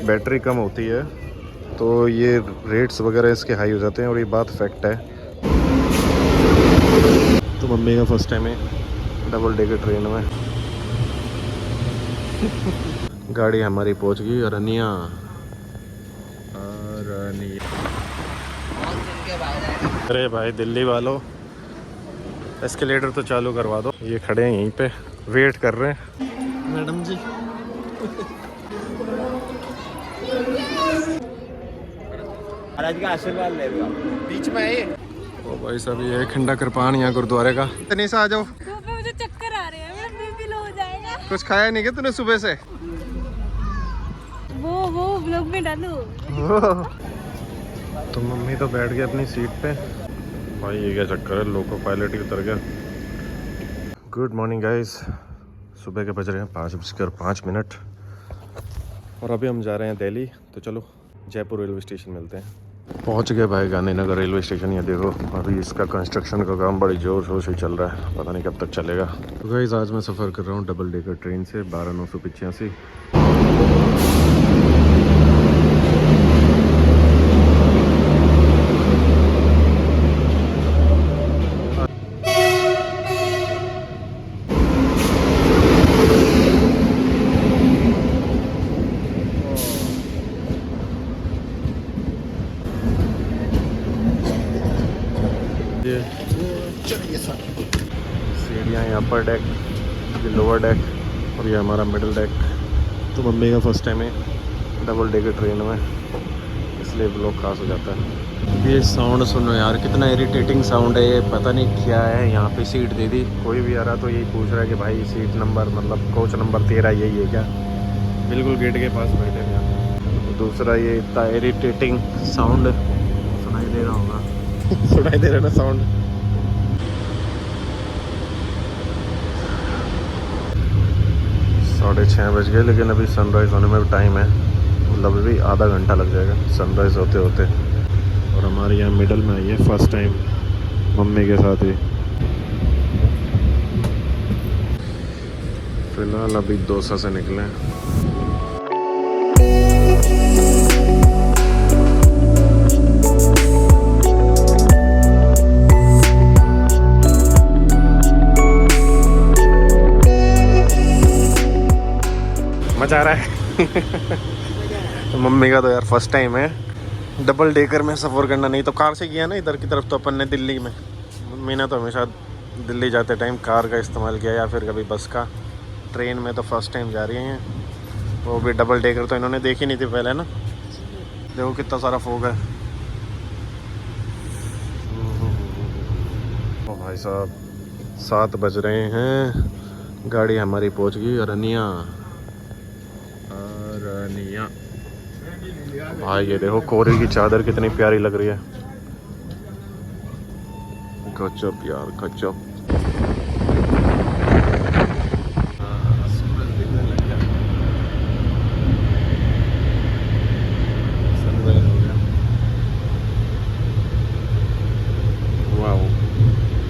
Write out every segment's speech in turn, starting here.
Battery कम होती है तो ये रेट्स वगैरह इसके हाई हो जाते हैं, और ये बात फैक्ट है। तो मम्मी का फर्स्ट टाइम है डबल डेकर ट्रेन में। गाड़ी हमारी पहुंच गई अरनिया। अरे भाई दिल्ली वालों, एस्केलेटर तो चालू करवा दो। ये खड़े हैं यहीं पे, वेट कर रहे हैं मैडम जी। महाराज का आशीर्वाद ले लो बीच में है। ओ भाई साहब, ये खंडा कृपान यहाँ गुरुद्वारे का। इतनी सा आ जाओ। मुझे चक्कर आ रहे हैं, मेरा बीपी लो हो जाएगा। कुछ खाया नहीं क्या तूने सुबह से? वो ब्लॉग में डालू। तो मम्मी तो बैठ गई अपनी सीट पे। भाई ये क्या चक्कर है, लोको पायलट ही उतर गया। गुड मॉर्निंग गाइस, सुबह के बज रहे हैं 5:05 और अभी हम जा रहे हैं दिल्ली। तो चलो जयपुर रेलवे स्टेशन मिलते हैं। पहुंच गए भाई गांधीनगर रेलवे स्टेशन। ये देखो अभी इसका कंस्ट्रक्शन का काम बड़ी जोर शोर से चल रहा है, पता नहीं कब तक चलेगा। तो गाइस आज मैं सफ़र कर रहा हूँ डबल डेकर ट्रेन से 12,985। सीढ़ियाँ यहाँ पर डेक, ये लोअर डेक और ये हमारा मिडिल डेक। तो मम्मी का फर्स्ट टाइम है डबल डेकर ट्रेन में, इसलिए ब्लॉग खास हो जाता है। ये साउंड सुनो यार, कितना इरिटेटिंग साउंड है ये, पता नहीं क्या है। यहाँ पे सीट दे दी, कोई भी आ रहा तो यही पूछ रहा है कि भाई सीट नंबर मतलब कोच नंबर 13 यही है क्या? बिल्कुल गेट के पास बैठे हैं। तो दूसरा ये इतना इरिटेटिंग साउंड सुनाई दे रहा होगा। सुनाई दे रहा ना साउंड। 6:30 बज गए, लेकिन अभी सनराइज़ होने में टाइम है, मतलब अभी आधा घंटा लग जाएगा सनराइज़ होते होते। और हमारे यहाँ मिडल में आई है फर्स्ट टाइम मम्मी के साथ ही। फिलहाल अभी दौसा से निकले हैं। मज़ा आ रहा है। तो मम्मी का तो यार फर्स्ट टाइम है डबल डेकर में सफ़र करना। नहीं तो कार से किया ना इधर की तरफ, तो अपन ने दिल्ली में। मम्मी ने तो हमेशा दिल्ली जाते टाइम कार का इस्तेमाल किया या फिर कभी बस का। ट्रेन में तो फर्स्ट टाइम जा रही हैं, वो भी डबल डेकर। तो इन्होंने देखी नहीं थी पहले ना। देखो कितना सारा फोग है। ओ भाई साहब 7 बज रहे हैं, गाड़ी हमारी पहुंच गई अरनिया। भाई ये देखो कोहरे की चादर कितनी प्यारी लग रही है। गजब यार गजब। सूरज दिखने लग गया, सनराइज हो गया। वाह,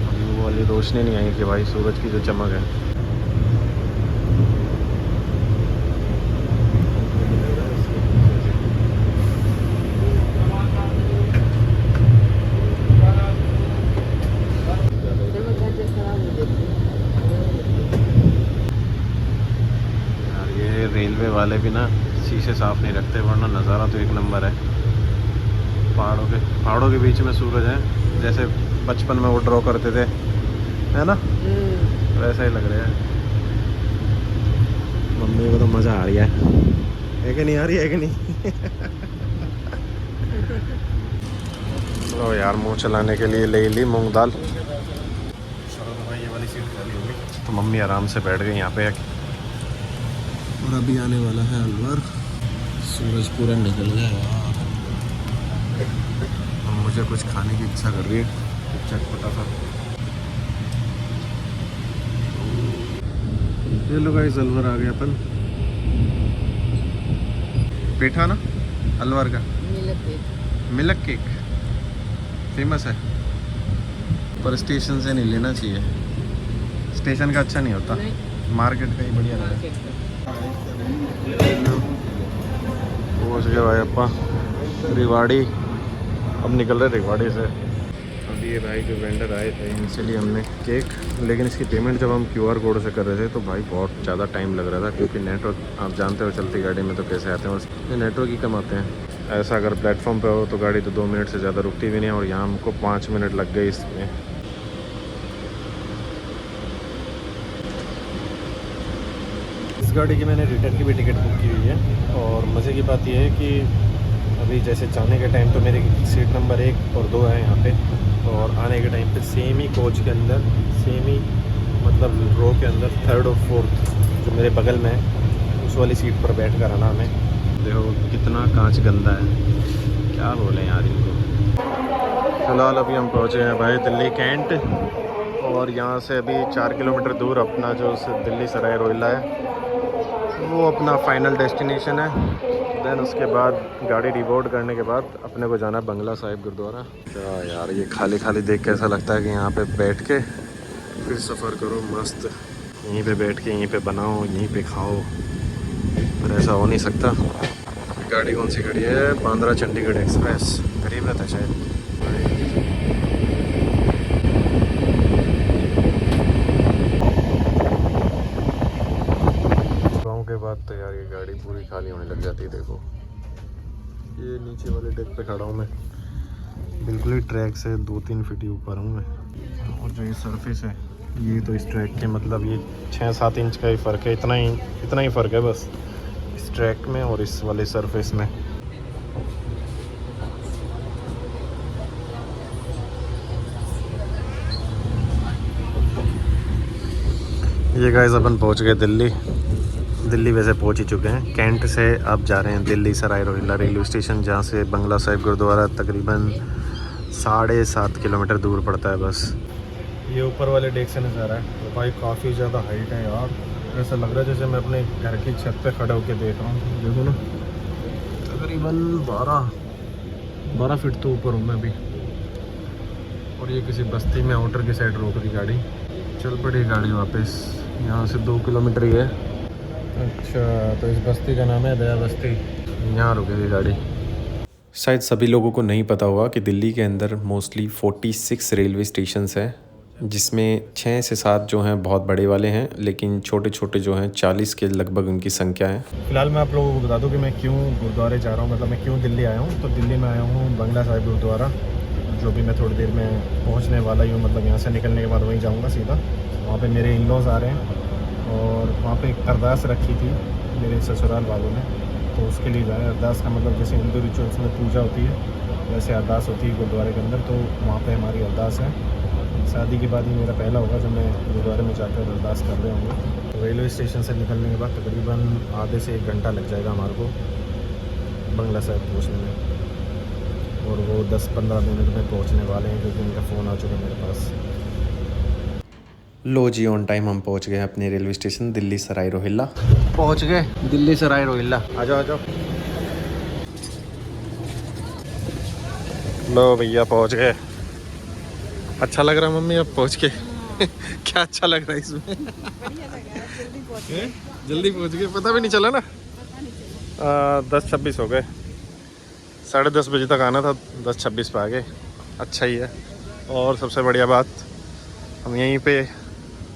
अभी वो वाली रोशनी नहीं आई कि भाई सूरज की जो चमक है। रेलवे वाले भी ना शीशे साफ नहीं रखते, वरना नज़ारा तो एक नंबर है। पहाड़ों के बीच में सूरज है, जैसे बचपन में वो ड्रॉ करते थे, है ना? वैसा ही लग रहा है। मम्मी को तो मज़ा आ रहा है कि नहीं आ रही है कि नहीं? लो यार, मुंह चलाने के लिए ले ली मूंग दाल। भाई ये वाली सीट खाली होगी तो मम्मी आराम से बैठ गई यहाँ पे। और अभी आने वाला है अलवर। सूरज पूरा निकल गया यार। अब मुझे कुछ खाने की इच्छा कर रही है, चटपटा सा। ये लो गाइस, अलवर आ गए अपन। पेठा ना अलवर का मिल्क केक फेमस है, पर स्टेशन से नहीं लेना चाहिए। स्टेशन का अच्छा नहीं होता, मार्केट का ही बढ़िया है। गए भाई अपा रिवाड़ी। अब निकल रहे रिवाड़ी से। अभी ये भाई जो वेंडर आए थे इनसे लिए हमने केक, लेकिन इसकी पेमेंट जब हम QR कोड से कर रहे थे तो भाई बहुत ज़्यादा टाइम लग रहा था, क्योंकि नेटवर्क आप जानते हो चलती गाड़ी में तो कैसे आते हैं, और ये नेटवर्क ही कम आते हैं। ऐसा अगर प्लेटफॉर्म पे हो तो गाड़ी तो 2 मिनट से ज़्यादा रुकती भी नहीं, और यहाँ हमको 5 मिनट लग गए इसमें। इस गाड़ी की मैंने रिटर्न की भी टिकट बुक की हुई है, और मज़े की बात यह है कि अभी जैसे जाने के टाइम तो मेरी सीट नंबर 1 और 2 है यहाँ पे, और आने के टाइम पे सेम ही कोच के अंदर, सेम ही मतलब रो के अंदर 3rd और 4th जो मेरे बगल में है उस वाली सीट पर बैठ कर आना हमें। देखो कितना कांच गंदा है, क्या बोले यार इनको। फ़िलहाल अभी हम पहुँचे हैं भाई दिल्ली कैंट, और यहाँ से अभी 4 किलोमीटर दूर अपना जो दिल्ली सराय रोहिल्ला है वो अपना फाइनल डेस्टिनेशन है। देन उसके बाद गाड़ी रिबोर्ड करने के बाद अपने को जाना है बंगला साहिब गुरुद्वारा। क्या यार ये खाली खाली देख के ऐसा लगता है कि यहाँ पे बैठ के फिर सफ़र करो मस्त, यहीं पे बैठ के यहीं पे बनाओ यहीं पे खाओ, पर ऐसा हो नहीं सकता। गाड़ी कौन सी खड़ी है? बांद्रा चंडीगढ़ एक्सप्रेस, करीब रहता है शायद। के बाद तो यार ये गाड़ी पूरी खाली होने लग जाती है। देखो ये नीचे वाले डेक पे खड़ा हूँ मैं, बिल्कुल ही ट्रैक से 2-3 फीट ही ऊपर हूँ मैं, और जो ये सरफेस है ये तो इस ट्रैक के मतलब ये 6-7 इंच का ही फ़र्क है, इतना ही फ़र्क है बस इस ट्रैक में और इस वाले सरफेस में। ये गाइस अपन पहुँच गए दिल्ली वैसे पहुंच ही चुके हैं। कैंट से अब जा रहे हैं दिल्ली सराय रोहिल्ला रेलवे स्टेशन, जहां से बंगला साहिब गुरुद्वारा तकरीबन 7.5 किलोमीटर दूर पड़ता है बस। ये ऊपर वाले डेक से नज़ारा है तो भाई काफ़ी ज़्यादा हाइट है यार, ऐसा लग रहा है जैसे मैं अपने घर की छत पे खड़ा होकर देख रहा हूँ। देखो ना तकरीबन 12 फीट तो ऊपर हूँ मैं भी। और ये किसी बस्ती में आउटर की साइड रोक दी गाड़ी, चल पड़ी गाड़ी वापस। यहाँ से 2 किलोमीटर ही है। अच्छा तो इस बस्ती का नाम है दया बस्ती, यहाँ रुकेगी गाड़ी। शायद सभी लोगों को नहीं पता होगा कि दिल्ली के अंदर मोस्टली 46 रेलवे स्टेशंस हैं, जिसमें 6 से 7 जो हैं बहुत बड़े वाले हैं, लेकिन छोटे छोटे जो हैं 40 के लगभग उनकी संख्या है। फिलहाल मैं आप लोगों को बता दूं कि मैं क्यों गुरुद्वारे जा रहा हूं, मतलब मैं क्यों दिल्ली आया हूं। तो दिल्ली में आया हूं बंगला साहिब गुरुद्वारा, जो भी मैं थोड़ी देर में पहुंचने वाला ही हूं, मतलब यहाँ से निकलने के बाद वहीं जाऊँगा सीधा। वहाँ पर मेरे इन-लॉज़ आ रहे हैं, और वहाँ पे एक अरदास रखी थी मेरे ससुराल वालों ने, तो उसके लिए जाए। अरदास का मतलब जैसे हिंदू रिचुअल्स में पूजा होती है वैसे अरदास होती है गुरुद्वारे के अंदर, तो वहाँ पे हमारी अरदास है। शादी के बाद ही मेरा पहला होगा जब मैं गुरुद्वारे में जाकर अरदास कर रहे होंगे। तो रेलवे स्टेशन से निकलने के बाद तकरीबन आधे से 1 घंटा लग जाएगा हमारे को बंगला साहिब पहुँचने में, और वो 10-15 मिनट में पहुँचने वाले हैं, क्योंकि उनका फ़ोन आ चुका है मेरे पास। लो जी, ऑन टाइम हम पहुंच गए अपने रेलवे स्टेशन दिल्ली सराय रोहिल्ला। पहुंच गए दिल्ली सराय रोहिल्ला, आ जाओ आ जाओ। लो भैया पहुंच गए। अच्छा लग रहा है मम्मी अब पहुंच के? क्या अच्छा लग रहा है इसमें? जल्दी पहुंच गए, पता भी नहीं चला ना। 10:26 हो गए, 10:30 बजे तक आना था, 10:26 पे आ गए। अच्छा ही है। और सबसे बढ़िया बात हम यहीं पे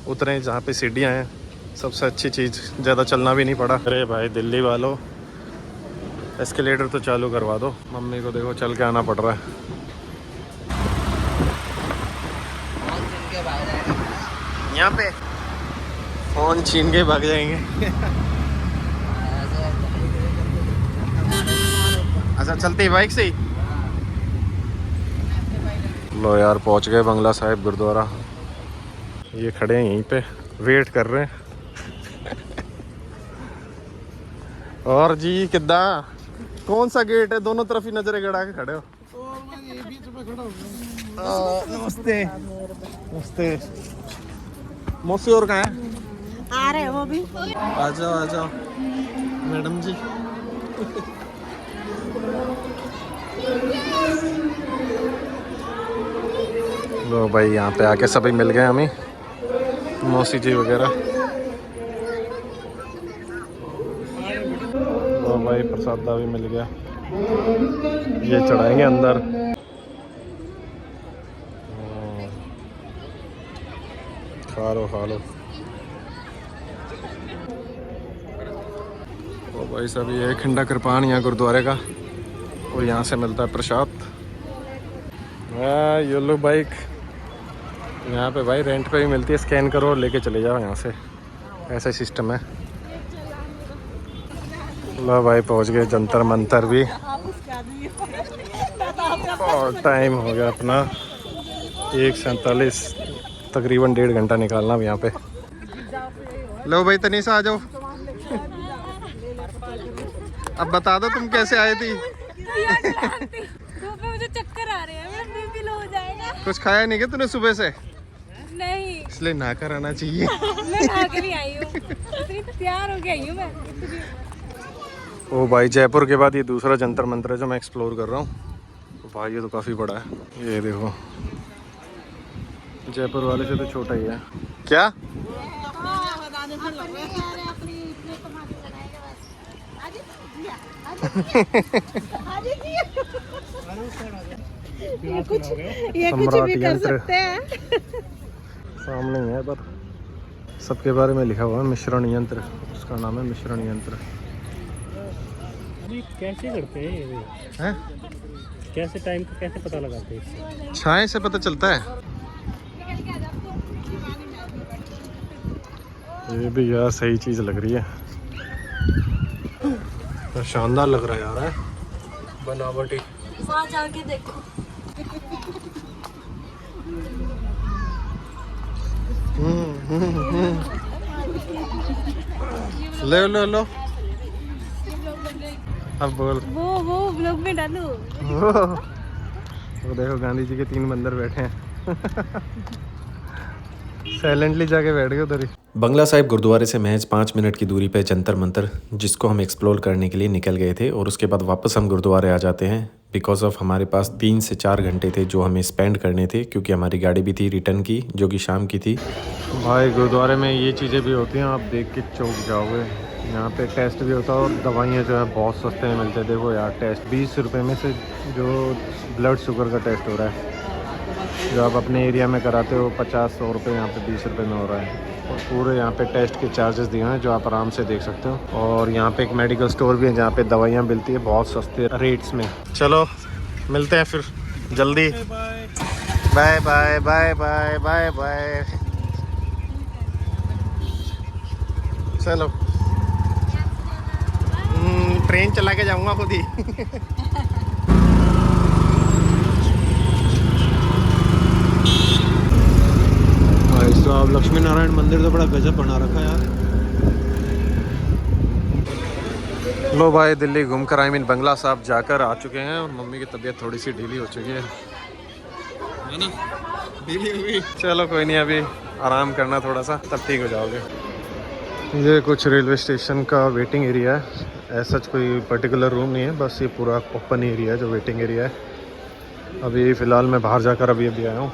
उतरे जहाँ पे सीढ़ियाँ हैं, सबसे अच्छी चीज़, ज़्यादा चलना भी नहीं पड़ा। अरे भाई दिल्ली वालों एस्केलेटर तो चालू करवा दो, मम्मी को देखो चल के आना पड़ रहा है। यहाँ पे फ़ोन छीन के भाग जाएंगे। अच्छा चलती बाइक से ही। लो यार पहुँच गए बंगला साहिब गुरुद्वारा। ये खड़े हैं यहीं पे, वेट कर रहे हैं। और जी किद्दा कौन सा गेट है? दोनों तरफ ही नजरें गड़ा के खड़े हो। नमस्ते नमस्ते। मौसी और कहाँ है? आ रहे हैं वो भी। आ जाओ मैडम जी। लो भाई यहाँ पे आके सभी मिल गए हमें, मौसी जी वगैरह। तो भाई भाई प्रसादा भी मिल गया, ये चढ़ाएंगे अंदर। खा लो खा लो। तो भाई साहब ये खिंडा कृपान यहाँ गुरुद्वारे का, और यहाँ से मिलता है प्रसाद। ये लो बाइक, यहाँ पे भाई रेंट पे भी मिलती है, स्कैन करो और लेके चले जाओ यहाँ से, ऐसा सिस्टम है। लो भाई पहुँच गए जंतर मंतर भी, और टाइम हो गया अपना 1:47, तकरीबन 1.5 घंटा निकालना अब यहाँ पे। लो भाई तनीसा आ जाओ, अब बता दो तुम कैसे आए थी। मुझे चक्कर आ रहे हैं, मेरा बीपी लो हो जाएगा। कुछ खाया नहीं क्या तूने सुबह से? नहीं, इसलिए ना कर आना चाहिए। मैं खा कर ही आई हूँ, इतनी तैयार हो के आई हूँ मैं। ओ भाई जयपुर के बाद ये दूसरा जंतर मंतर है जो मैं एक्सप्लोर कर रहा हूँ। तो भाई ये तो काफ़ी बड़ा है, ये देखो जयपुर वाले से तो छोटा ही है। क्या ये कुछ भी कर सकते हैं। सामने ही है, पर सबके बारे में लिखा हुआ है मिश्रण यंत्र, उसका नाम है मिश्रण यंत्र। कैसे करते हैं हैं? कैसे टाइम को कैसे पता लगाते हैं? छाए से पता चलता है। ये भी यार सही चीज़ लग रही है, तो शानदार लग रहा है यार, है बनावटी। वहाँ जाके देखो। ले लो लो, अब बोल। वो ब्लॉग में डालू। वो देखो गांधी जी के 3 बंदर बैठे हैं। साइलेंटली जाके बैठ गए उधर ही। बंगला साहिब गुरुद्वारे से महज 5 मिनट की दूरी पे जंतर मंतर, जिसको हम एक्सप्लोर करने के लिए निकल गए थे, और उसके बाद वापस हम गुरुद्वारे आ जाते हैं बिकॉज ऑफ हमारे पास 3 से 4 घंटे थे जो हमें स्पेंड करने थे, क्योंकि हमारी गाड़ी भी थी रिटर्न की जो कि शाम की थी। भाई गुरुद्वारे में ये चीज़ें भी होती हैं, आप देख के चौंक जाओगे। यहाँ पे टेस्ट भी होता है और दवाइयाँ जो है बहुत सस्ते में मिलते हैं। देखो यार टेस्ट 20 रुपये में से जो ब्लड शुगर का टेस्ट हो रहा है, जो आप अपने एरिया में कराते हो 50-100 रुपये, यहाँ पे 20 रुपये में हो रहा है। और पूरे यहाँ पे टेस्ट के चार्जेस दिए हैं जो आप आराम से देख सकते हो। और यहाँ पे एक मेडिकल स्टोर भी है जहाँ पे दवाइयाँ मिलती है बहुत सस्ते रेट्स में। चलो मिलते हैं फिर जल्दी। Bye bye bye bye bye bye. चलो ट्रेन चला के जाऊँगा खुद ही। तो अब लक्ष्मी नारायण मंदिर तो बड़ा गजब बना रखा यार। लो भाई दिल्ली घूमकर आई मीन बंगला साहब जाकर आ चुके हैं, और मम्मी की तबीयत थोड़ी सी ढीली हो चुकी है ना, ढीली हुई। चलो कोई नहीं, अभी आराम करना थोड़ा सा, तब ठीक हो जाओगे। ये कुछ रेलवे स्टेशन का वेटिंग एरिया है, ऐसा कोई पर्टिकुलर रूम नहीं है, बस ये पूरा ओपन एरिया है जो वेटिंग एरिया है। अभी फ़िलहाल मैं बाहर जाकर अभी आया हूँ।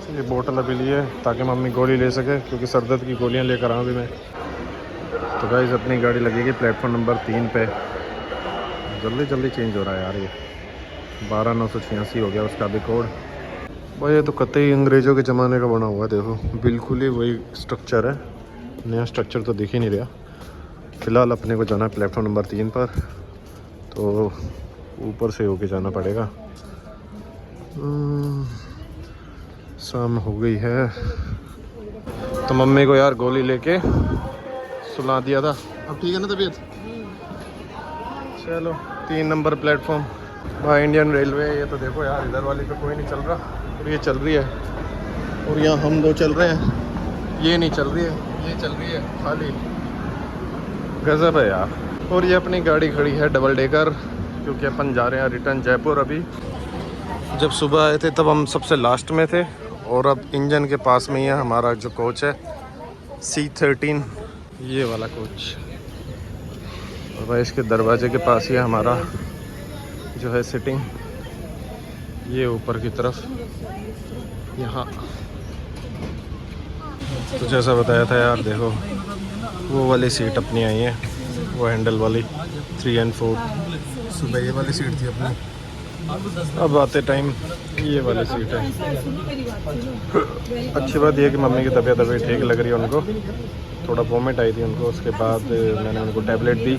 ये बोतल अभी लिए ताकि मम्मी गोली ले सके, क्योंकि सर दर्द की गोलियाँ लेकर आऊँ अभी मैं। तो गाइस अपनी गाड़ी लगेगी प्लेटफॉर्म नंबर 3 पे। जल्दी जल्दी चेंज हो रहा है यार, ये 12986 हो गया उसका भी कोड। भाई ये तो कतई अंग्रेज़ों के ज़माने का बना हुआ है, देखो बिल्कुल ही वही स्ट्रक्चर है, नया स्ट्रक्चर तो दिख ही नहीं रहा। फ़िलहाल अपने को जाना है प्लेटफॉर्म नंबर 3 पर, तो ऊपर से होके जाना पड़ेगा। शाम हो गई है, तो मम्मी को यार गोली लेके सुला दिया था, अब ठीक है ना तबीयत। चलो 3 नंबर प्लेटफॉर्म भाई इंडियन रेलवे। ये तो देखो यार इधर वाली पे कोई नहीं चल रहा, और ये चल रही है, और यहाँ हम 2 चल रहे हैं, ये नहीं चल रही है, ये चल रही है खाली। गजब है यार। और ये अपनी गाड़ी खड़ी है डबल डेकर, क्योंकि अपन जा रहे हैं रिटर्न जयपुर। अभी जब सुबह आए थे तब हम सबसे लास्ट में थे, और अब इंजन के पास में ही है हमारा जो कोच है C13, ये वाला कोच। और भाई इसके दरवाजे के पास ही है हमारा जो है सिटिंग, ये ऊपर की तरफ यहाँ। तो जैसा बताया था यार, देखो वो वाली सीट अपनी आई है, वो हैंडल वाली। 3 and 4। सुबह ये वाली सीट थी अपनी, अब आते टाइम ये वाली सीट है। अच्छी बात यह है कि मम्मी की तबीयत अभी ठीक लग रही है उनको, थोड़ा वोमिट आई थी उनको, उसके बाद मैंने उनको टैबलेट दी,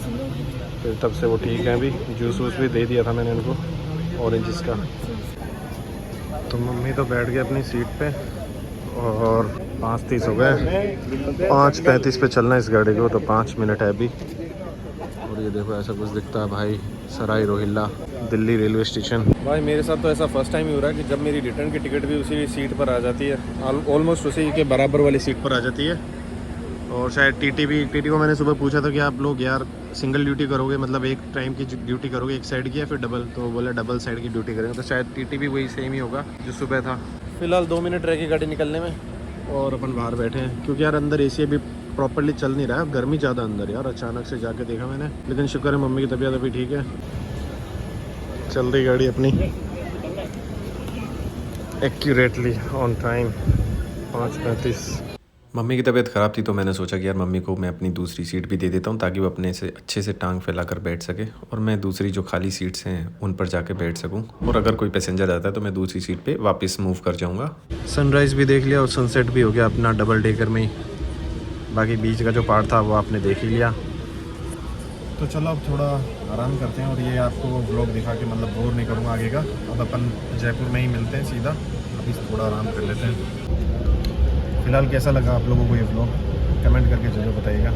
फिर तब से वो ठीक है। अभी जूस वूस भी दे दिया था मैंने उनको ऑरेंजेस का। तो मम्मी तो बैठ गए अपनी सीट पे और 5:30 हो गए, 5:35 पे चलना है इस गाड़ी को, तो 5 मिनट है अभी। और ये देखो ऐसा कुछ दिखता है भाई, सराय रोहिल्ला दिल्ली रेलवे स्टेशन। भाई मेरे साथ तो ऐसा फर्स्ट टाइम ही हो रहा है कि जब मेरी रिटर्न की टिकट भी उसी सीट पर आ जाती है, ऑलमोस्ट उसी के बराबर वाली सीट पर आ जाती है। और शायद टीटी को मैंने सुबह पूछा था कि आप लोग यार सिंगल ड्यूटी करोगे, मतलब एक टाइम की ड्यूटी करोगे एक साइड की या फिर डबल, तो बोला डबल साइड की ड्यूटी करेंगे। तो शायद टीटी भी वही सेम ही होगा जो सुबह था। फिलहाल 2 मिनट रह गई गाड़ी निकलने में और अपन बाहर बैठे हैं, क्योंकि यार अंदर एसी अभी प्रॉपर्ली चल नहीं रहा है, गर्मी ज़्यादा अंदर यार, अचानक से जाके देखा मैंने। लेकिन शुक्र है मम्मी की तबीयत अभी ठीक है। चल रही गाड़ी अपनी एक्यूरेटली ऑन टाइम 5:35। मम्मी की तबीयत ख़राब थी तो मैंने सोचा कि यार मम्मी को मैं अपनी दूसरी सीट भी दे देता हूँ ताकि वो अपने से अच्छे से टांग फैलाकर बैठ सके और मैं दूसरी जो खाली सीट्स हैं उन पर जाके बैठ सकूँ, और अगर कोई पैसेंजर आता है तो मैं दूसरी सीट पे वापस मूव कर जाऊँगा। सनराइज़ भी देख लिया और सनसेट भी हो गया अपना डबल डेकर में ही, बाकी बीच का जो पार्ट था वो आपने देख ही लिया। तो चलो अब थोड़ा आराम करते हैं और ये आपको व्लॉग दिखा के मतलब बोर नहीं करूँगा आगे का। अब अपन जयपुर में ही मिलते हैं सीधा, अभी थोड़ा आराम कर लेते हैं। फ़िलहाल कैसा लगा आप लोगों को ये व्लॉग, कमेंट करके ज़रूर बताइएगा।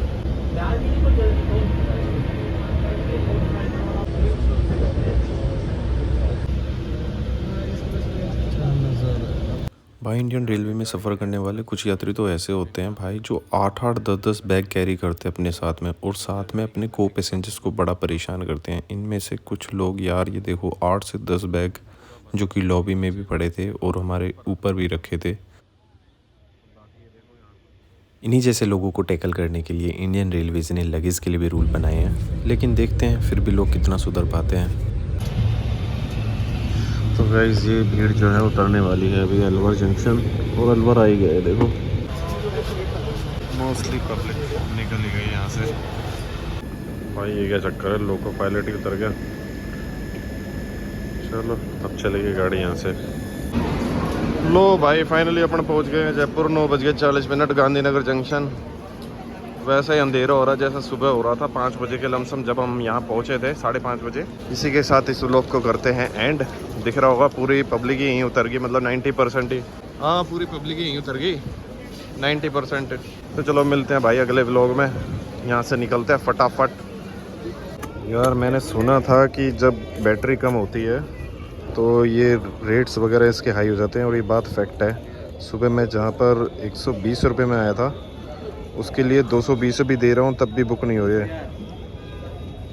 भाई इंडियन रेलवे में सफ़र करने वाले कुछ यात्री तो ऐसे होते हैं भाई जो 8-8 10-10 बैग कैरी करते हैं अपने साथ में, और साथ में अपने को पैसेंजर्स को बड़ा परेशान करते हैं। इनमें से कुछ लोग यार ये देखो 8 से 10 बैग जो कि लॉबी में भी पड़े थे और हमारे ऊपर भी रखे थे। इन्हीं जैसे लोगों को टैकल करने के लिए इंडियन रेलवेज़ ने लगेज के लिए भी रूल बनाए हैं, लेकिन देखते हैं फिर भी लोग कितना सुधर पाते हैं। तो गाइस ये भीड़ जो है उतरने वाली है अभी अलवर जंक्शन, और अलवर आ ही गए देखो, मोस्टली पब्लिक निकल ही गई यहाँ से। भाई ये क्या चक्कर है, लोको पायलट ही उतर गया। चलो अब चलेगी गाड़ी यहाँ से। लो भाई फाइनली अपन पहुँच गए जयपुर, 9:40 गांधीनगर जंक्शन। वैसा ही अंधेरा हो रहा है जैसा सुबह हो रहा था 5 बजे के लमसम जब हम यहाँ पहुँचे थे, 5:30 बजे। इसी के साथ इस व्लॉग को करते हैं एंड। दिख रहा होगा पूरी पब्लिक ही यहीं उतर गई, मतलब 90% ही, हाँ पूरी पब्लिक ही यहीं उतर गई 90%। तो चलो मिलते हैं भाई अगले व्लॉग में, यहाँ से निकलते हैं फटाफट। यार मैंने सुना था कि जब बैटरी कम होती है तो ये रेट्स वगैरह इसके हाई हो जाते हैं, और ये बात फैक्ट है। सुबह मैं जहाँ पर 120 रुपये में आया था उसके लिए 220 भी दे रहा हूँ तब भी बुक नहीं हो रही है।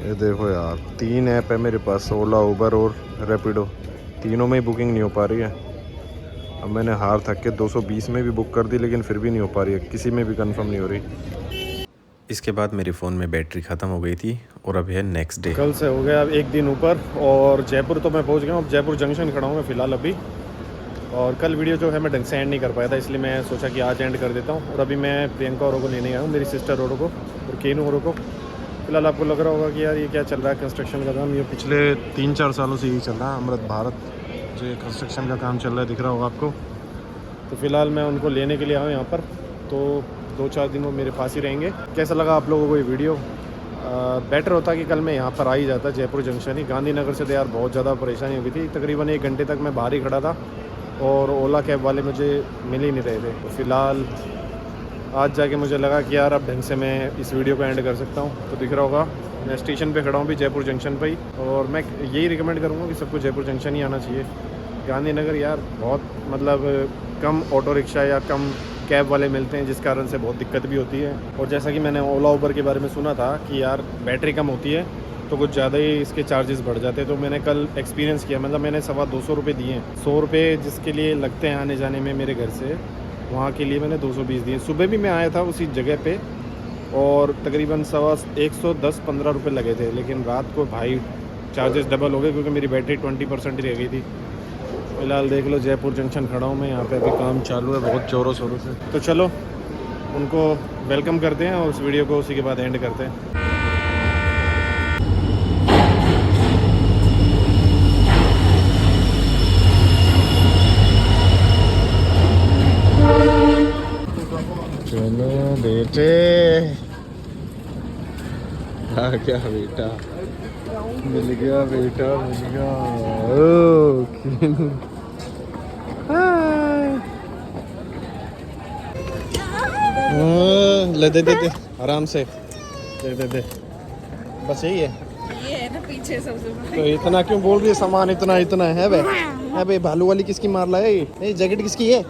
ये देखो यार 3 ऐप है मेरे पास, ओला, उबर और रैपिडो, तीनों में ही बुकिंग नहीं हो पा रही है। अब मैंने हार थक के 220 में भी बुक कर दी लेकिन फिर भी नहीं हो पा रही है, किसी में भी कंफर्म नहीं हो रही। इसके बाद मेरे फ़ोन में बैटरी ख़त्म हो गई थी और अब है नेक्स्ट डे। कल से हो गया अब एक दिन ऊपर, और जयपुर तो मैं पहुंच गया हूँ। अब जयपुर जंक्शन खड़ा हूँ मैं फ़िलहाल अभी, और कल वीडियो जो है मैं ढंग से एंड नहीं कर पाया था, इसलिए मैं सोचा कि आज एंड कर देता हूँ। और अभी मैं प्रियंका औरों को लेने आया हूँ, मेरी सिस्टर औरों को और केनू औरों को। फिलहाल आपको लग रहा होगा कि यार ये क्या चल रहा है कंस्ट्रक्शन का काम, ये पिछले 3-4 सालों से यही चल रहा है। अमृत भारत जो ये कंस्ट्रक्शन का काम चल रहा है दिख रहा होगा आपको। तो फिलहाल मैं उनको लेने के लिए आया हूँ यहाँ पर, तो 2-4 दिन वो मेरे पास ही रहेंगे। कैसा लगा आप लोगों को ये वीडियो? बेटर होता कि कल मैं यहाँ पर आ ही जाता जयपुर जंक्शन ही। गांधीनगर से तो यार बहुत ज़्यादा परेशानी हो गई थी, तकरीबन 1 घंटे तक मैं बाहर ही खड़ा था और ओला कैब वाले मुझे मिल ही नहीं रहे थे। तो फिलहाल आज जाके मुझे लगा कि यार अब ढंग से मैं इस वीडियो को एंड कर सकता हूँ। तो दिख रहा होगा मैं स्टेशन पे खड़ा हूँ भी जयपुर जंक्शन पे ही, और मैं यही रिकमेंड करूँगा कि सबको जयपुर जंक्शन ही आना चाहिए। गांधीनगर यार बहुत मतलब कम ऑटो रिक्शा या कम कैब वाले मिलते हैं, जिस कारण से बहुत दिक्कत भी होती है। और जैसा कि मैंने ओला उबर के बारे में सुना था कि यार बैटरी कम होती है तो कुछ ज़्यादा ही इसके चार्जेस बढ़ जाते हैं। तो मैंने कल एक्सपीरियंस किया, मतलब मैंने 225 रुपये दिए हैं। 100 रुपये जिसके लिए लगते हैं आने जाने में मेरे घर से, वहाँ के लिए मैंने 220 दिए। सुबह भी मैं आया था उसी जगह पे और तकरीबन 110-15 रुपये लगे थे, लेकिन रात को भाई चार्जेस डबल हो गए क्योंकि मेरी बैटरी 20% ही रह गई थी। फिलहाल देख लो जयपुर जंक्शन खड़ा हूँ मैं, यहाँ पे अभी काम चालू है बहुत ज़ोरों शोरों से। तो चलो उनको वेलकम करते हैं और उस वीडियो को उसी के बाद एंड करते हैं। बेटे, आ गया बेटा, मिल गया बेटा, मिल गया। ओ किनू, ले दे दे दे आराम से, दे दे दे, बस यही है। ये है ना पीछे सबसे बड़ा। तो इतना क्यों बोल रही है? सामान इतना इतना है बे, अबे भालू वाली किसकी मार लाए? ये जैकेट किसकी है?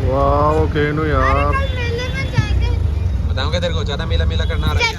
वाह केनू यार, मेले में जाएंगे। बताऊंगा तेरे को, ज्यादा मेला मेला करना आ रहा है।